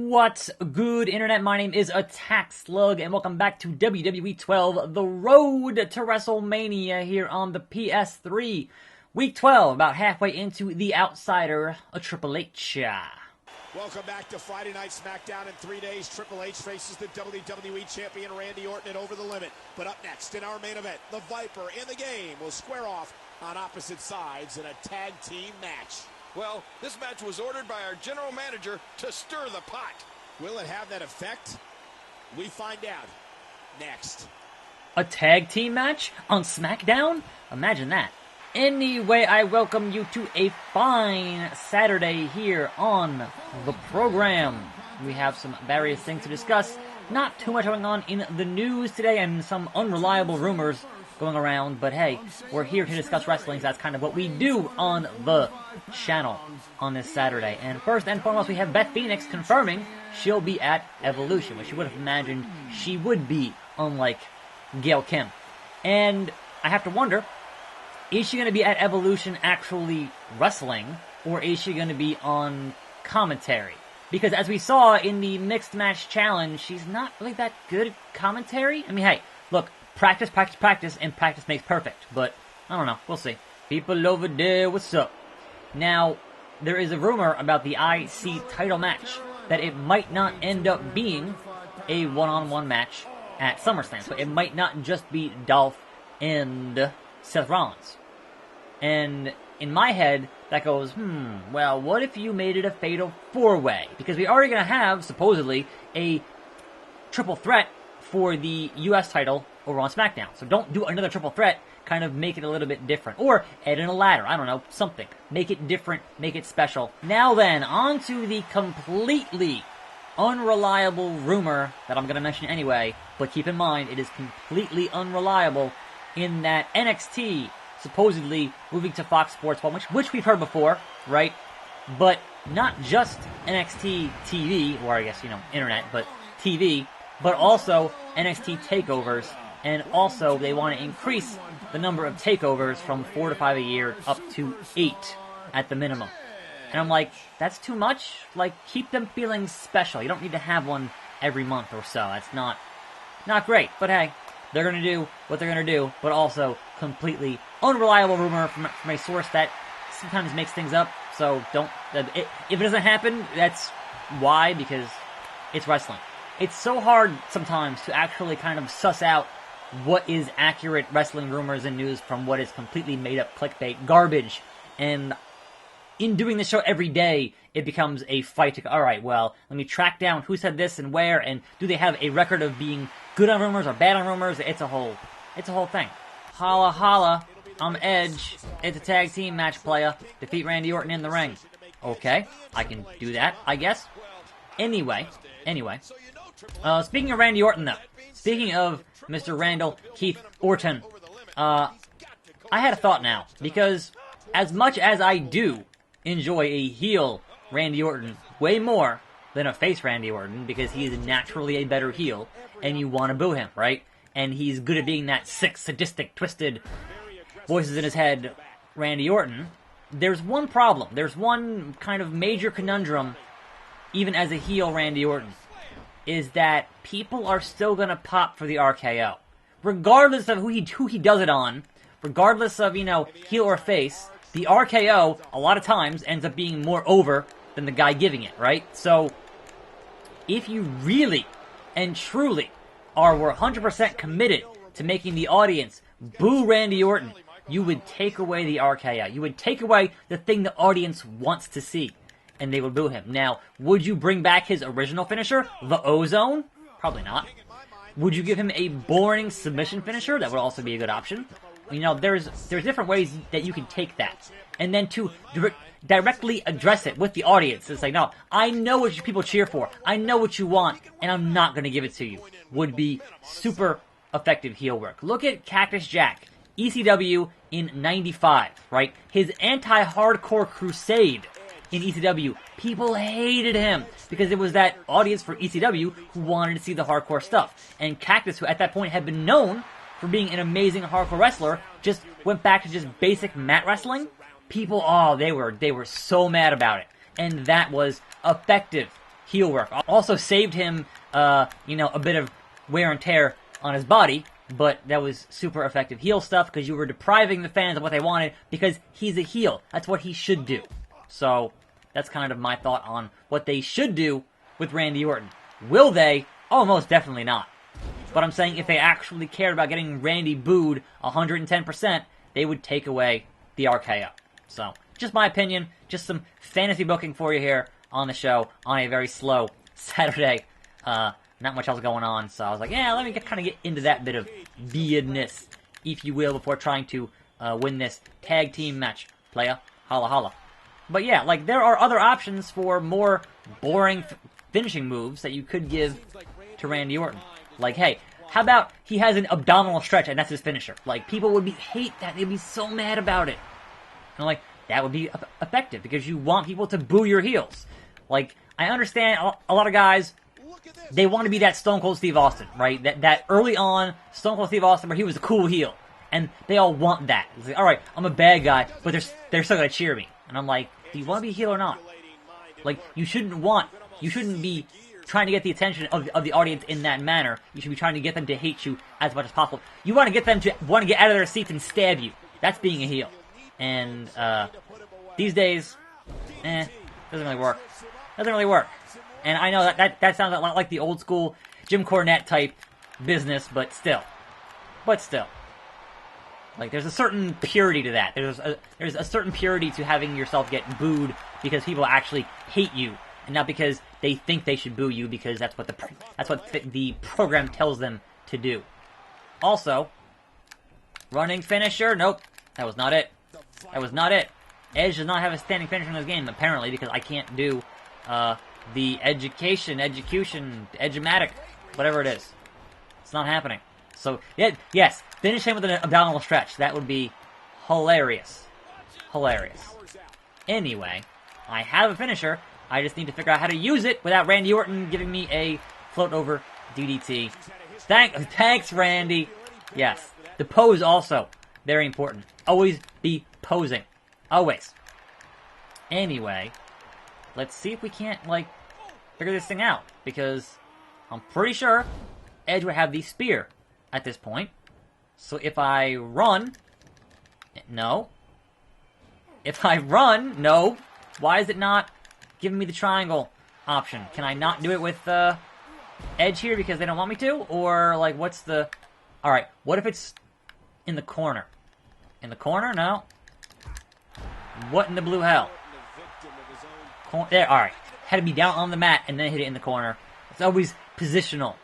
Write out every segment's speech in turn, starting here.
What's good, Internet? My name is Attack Slug, and welcome back to WWE 12, The Road to WrestleMania here on the PS3. Week 12, about halfway into The Outsider, a Triple H. Welcome back to Friday Night SmackDown. In 3 days, Triple H faces the WWE Champion Randy Orton at Over the Limit. But up next in our main event, the Viper and the Game will square off on opposite sides in a tag team match. Well, this match was ordered by our general manager to stir the pot. Will it have that effect? We find out next. A tag team match on SmackDown? Imagine that. Anyway, I welcome you to a fine Saturday here on the program. We have some various things to discuss. Not too much going on in the news today and some unreliable rumors going around, but hey, we're here to discuss wrestling, so that's kind of what we do on the channel on this Saturday. And first and foremost, we have Beth Phoenix confirming she'll be at Evolution, which you would have imagined she would be, unlike Gail Kim. And I have to wonder, is she going to be at Evolution actually wrestling, or is she going to be on commentary? Because as we saw in the Mixed Match Challenge, she's not really that good at commentary. I mean, hey, look, practice, practice, practice, and practice makes perfect. But, I don't know, we'll see. People over there, what's up? Now, there is a rumor about the IC title match, that it might not end up being a one-on-one match at SummerSlam. So it might not just be Dolph and Seth Rollins. And in my head, that goes, well, what if you made it a fatal four-way? Because we're already going to have, supposedly, a triple threat for the US title over on SmackDown. So don't do another triple threat, kind of make it a little bit different. Or add in a ladder, I don't know, something. Make it different, make it special. Now then, on to the completely unreliable rumor that I'm going to mention anyway, but keep in mind, it is completely unreliable in that NXT supposedly moving to Fox Sports 1, which we've heard before, right? But not just NXT TV, or I guess, internet, but TV, but also NXT takeovers, and also they want to increase the number of takeovers from 4 to 5 a year up to 8 at the minimum. And I'm like, that's too much? Like, keep them feeling special. You don't need to have one every month or so. That's not great. But hey, they're going to do what they're going to do, but also completely unreliable rumor from a source that sometimes makes things up. So if it doesn't happen, that's why, because it's wrestling. It's so hard sometimes to actually kind of suss out what is accurate wrestling rumors and news from what is completely made up clickbait garbage. And in doing this show every day, it becomes a fight to, alright, well, let me track down who said this and where, and do they have a record of being good on rumors or bad on rumors? It's a whole thing. Holla holla, I'm Edge. It's a tag team match, playa. Defeat Randy Orton in the ring. Okay, I can do that, I guess. Anyway. Speaking of Randy Orton, though. Speaking of Mr. Randall Keith Orton. I had a thought now. Because as much as I do enjoy a heel Randy Orton way more than a face Randy Orton, because he is naturally a better heel, and you want to boo him, right? And he's good at being that sick, sadistic, twisted, voices in his head Randy Orton. There's one problem. There's one kind of major conundrum, even as a heel Randy Orton, is that people are still going to pop for the RKO. Regardless of who he does it on, regardless of, heel or face, the RKO, a lot of times, ends up being more over than the guy giving it, right? So, if you really and truly are 100% committed to making the audience boo Randy Orton, you would take away the RKO. You would take away the thing the audience wants to see, and they would boo him. Now, would you bring back his original finisher, the O-Zone? Probably not. Would you give him a boring submission finisher? That would also be a good option. There's different ways that you can take that, and then to directly address it with the audience. It's like, no, I know what people cheer for. I know what you want, and I'm not going to give it to you. Would be super effective heel work. Look at Cactus Jack, ECW in '95, right? His anti-hardcore crusade in ECW. People hated him because it was that audience for ECW who wanted to see the hardcore stuff. And Cactus, who at that point had been known for being an amazing hardcore wrestler, just went back to just basic mat wrestling. People, they were so mad about it. And that was effective heel work. Also saved him, a bit of wear and tear on his body, but that was super effective heel stuff because you were depriving the fans of what they wanted because he's a heel. That's what he should do. So that's kind of my thought on what they should do with Randy Orton. Will they? Oh, most definitely not. But I'm saying if they actually cared about getting Randy booed 110%, they would take away the RKO. So, just my opinion, just some fantasy booking for you here on the show on a very slow Saturday. Not much else going on, so I was like, yeah, let me kind of get into that bit of weirdness, if you will, before trying to win this tag team match. Playa, holla holla. But yeah, like, there are other options for more boring finishing moves that you could give to Randy Orton. Like, hey, how about he has an abdominal stretch and that's his finisher? Like, people would hate that. They'd be so mad about it. And like, that would be effective because you want people to boo your heels. Like, I understand a lot of guys, they want to be that Stone Cold Steve Austin, right? That early on Stone Cold Steve Austin where he was a cool heel. And they all want that. It's like, alright, I'm a bad guy, but they're still gonna cheer me. And I'm like, do you want to be a heel or not? Like, you shouldn't be trying to get the attention of the audience in that manner. You should be trying to get them to hate you as much as possible. You want to get them to want to get out of their seats and stab you. That's being a heel. And these days, doesn't really work. Doesn't really work. And I know that sounds a lot like the old school Jim Cornette type business, but still. Like, there's a certain purity to that. There's a certain purity to having yourself get booed because people actually hate you, and not because they think they should boo you because that's what the program tells them to do. Also, running finisher. Nope, that was not it. That was not it. Edge does not have a standing finisher in this game, apparently, because I can't do the execution, edge-o-matic, whatever it is. It's not happening. So, yes, finish him with an abdominal stretch. That would be hilarious. Hilarious. Anyway, I have a finisher. I just need to figure out how to use it without Randy Orton giving me a float-over DDT. Thanks, Randy. Yes. The pose also. Very important. Always be posing. Always. Anyway, let's see if we can't, like, figure this thing out. Because I'm pretty sure Edge would have the spear at this point. So if I run... No. If I run... No. Why is it not giving me the triangle option? Can I not do it with Edge here because they don't want me to? Or, like, what's the... Alright, what if it's in the corner? In the corner? No. What in the blue hell? There, alright. Had to be down on the mat and then hit it in the corner. It's always positional.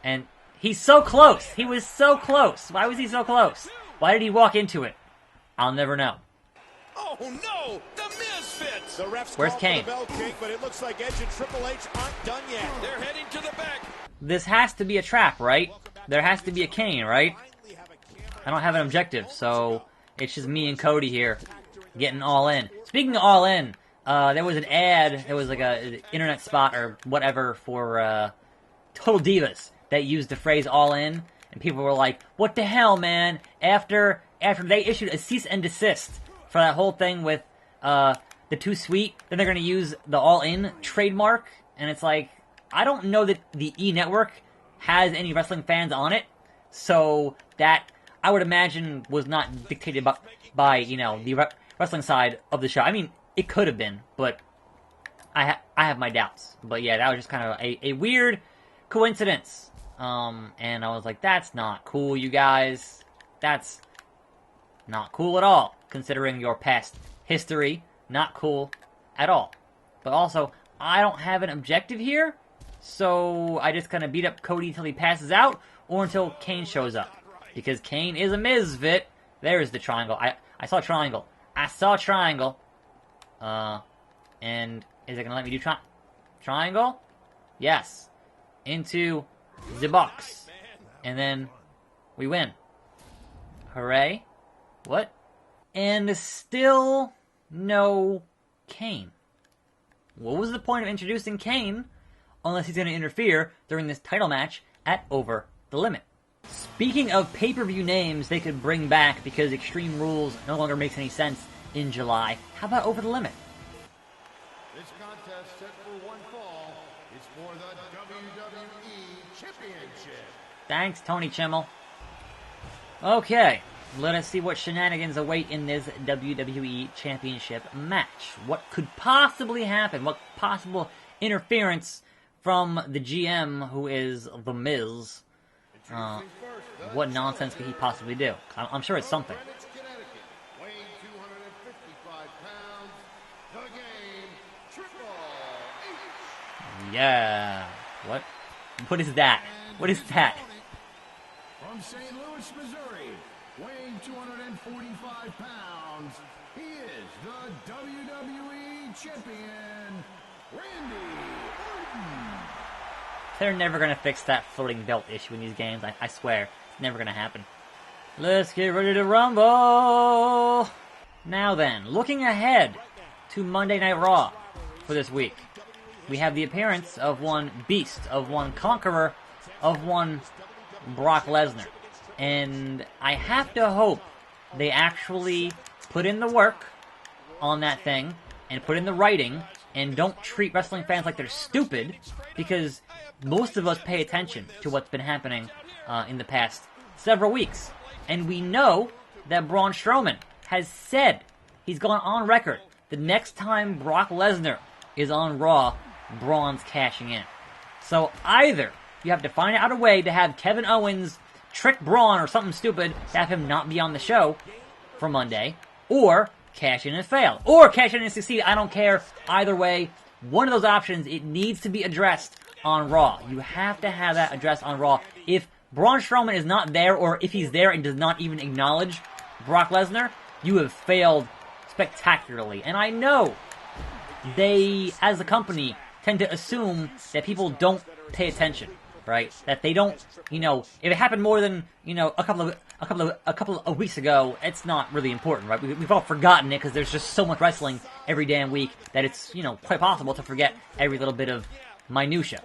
And he's so close. He was so close. Why was he so close? Why did he walk into it? I'll never know. Oh no! The Misfits! The refs Where's called Kane? for the bell kick, but it looks like Edge and Triple H aren't done yet. They're heading to the back. This has to be a trap, right? There has to be a Kane, right? I don't have an objective, so it's just me and Cody here getting all in. Speaking of all in, there was an ad, there was like an internet spot or whatever for Total Divas that used the phrase all in, and people were like, what the hell, man? After they issued a cease and desist for that whole thing with the Too Sweet, then they're going to use the all in trademark, and it's like, I don't know that the E! Network has any wrestling fans on it, so that, I would imagine, was not dictated by the wrestling side of the show. I mean, it could have been, but I have my doubts. But yeah, that was just kind of a weird coincidence. And I was like, that's not cool, you guys. That's not cool at all, considering your past history. Not cool at all. But also, I don't have an objective here, so I just kind of beat up Cody until he passes out, or until Kane shows up. Because Kane is a misfit. There's the triangle. I saw triangle. I saw triangle. And is it going to let me do triangle? Yes. Into the box. And then we win. Hooray. What? And still no Kane. What was the point of introducing Kane unless he's going to interfere during this title match at Over the Limit? Speaking of pay-per-view names they could bring back because Extreme Rules no longer makes any sense in July, how about Over the Limit? This contest set for one fall is for the WWE Championship. Thanks, Tony Chimmel. Okay, let us see what shenanigans await in this WWE Championship match. What could possibly happen? What possible interference from the GM, who is The Miz? What nonsense could he possibly do? I'm sure it's something. Weighing 255 pounds, the Game, Triple H. Yeah. What is that? What is that? From St. Louis, Missouri, weighing 245 pounds, he is the WWE Champion, Randy Orton. They're never going to fix that floating belt issue in these games. I swear. It's never going to happen. Let's get ready to rumble! Now then, looking ahead to Monday Night Raw for this week. We have the appearance of one Beast, of one Conqueror, of one Brock Lesnar. And I have to hope they actually put in the work on that thing and put in the writing and don't treat wrestling fans like they're stupid, because most of us pay attention to what's been happening in the past several weeks. And we know that Braun Strowman has said, he's gone on record, the next time Brock Lesnar is on Raw, Braun's cashing in. So either you have to find out a way to have Kevin Owens trick Braun or something stupid to have him not be on the show for Monday, or cash in and fail, or cash in and succeed. I don't care. Either way, one of those options, it needs to be addressed on Raw. You have to have that addressed on Raw. If Braun Strowman is not there, or if he's there and does not even acknowledge Brock Lesnar, you have failed spectacularly. And I know they, as a company, tend to assume that people don't pay attention, right? That they don't, if it happened more than, a couple of weeks ago, it's not really important, right? We've all forgotten it because there's just so much wrestling every damn week that it's, quite possible to forget every little bit of minutia.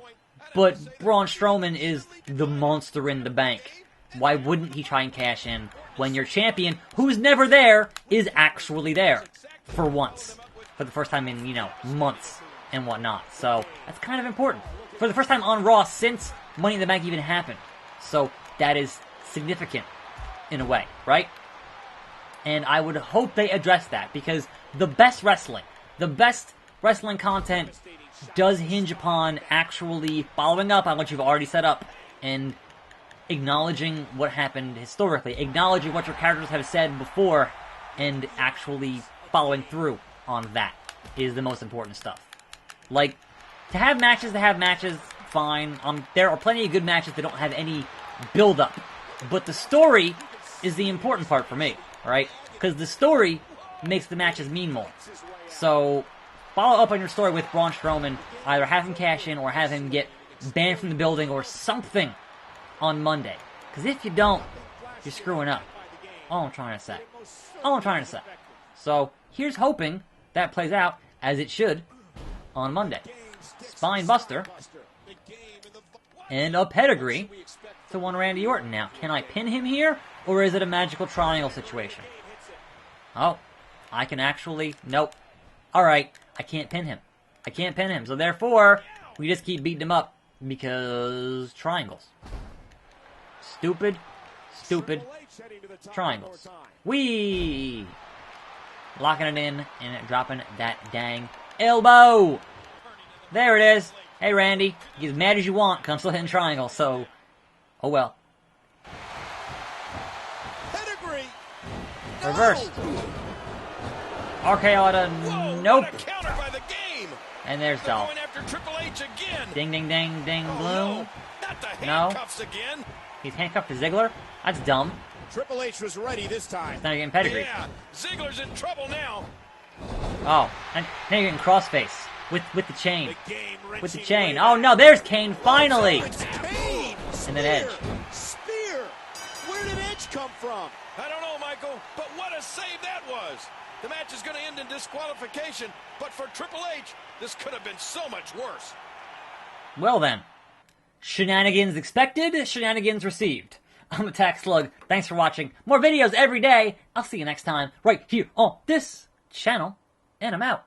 But Braun Strowman is the monster in the bank. Why wouldn't he try and cash in when your champion, who's never there, is actually there for once, for the first time in, months and whatnot. So that's kind of important. For the first time on Raw since Money in the Bank even happened. So that is significant in a way, right? And I would hope they address that, because the best wrestling content does hinge upon actually following up on what you've already set up and acknowledging what happened historically, acknowledging what your characters have said before, and actually following through on that is the most important stuff. Like, to have matches, fine. There are plenty of good matches that don't have any build-up. But the story is the important part for me, right? Because the story makes the matches mean more. So, follow up on your story with Braun Strowman. Either have him cash in or have him get banned from the building or something on Monday. Because if you don't, you're screwing up. All I'm trying to say. So, here's hoping that plays out as it should on Monday. Spine Buster and a pedigree to one Randy Orton. Now, can I pin him here, or is it a magical triangle situation? Oh, I can actually... Nope. Alright, I can't pin him. So therefore, we just keep beating him up, because triangles. Stupid triangles. Whee! Locking it in and dropping that dang elbow. There it is. Hey, Randy, get as mad as you want, because I'm still hitting triangle, so... Oh well. Pedigree. Reversed. RKO out of... Nope. What a counter by the Game. And there's They're Dolph. going after Triple H again. Ding, ding, ding, ding, Oh, gloom. no. Not the handcuffs again. He's handcuffed to Ziggler? That's dumb. Triple H was ready this time. Now you're getting pedigree. Yeah, Ziggler's in trouble now. Oh, and now you're getting crossface with the chain. The Game With the wrenching chain. right Oh out. no, there's Kane finally! It's Kane. And then Edge. Spear. Where did Edge come from? I don't know, Michael, but what a save that was. The match is going to end in disqualification, but for Triple H, this could have been so much worse. Well then. Shenanigans expected, shenanigans received. I'm Attack Slug. Thanks for watching. More videos every day. I'll see you next time right here on this channel. And I'm out.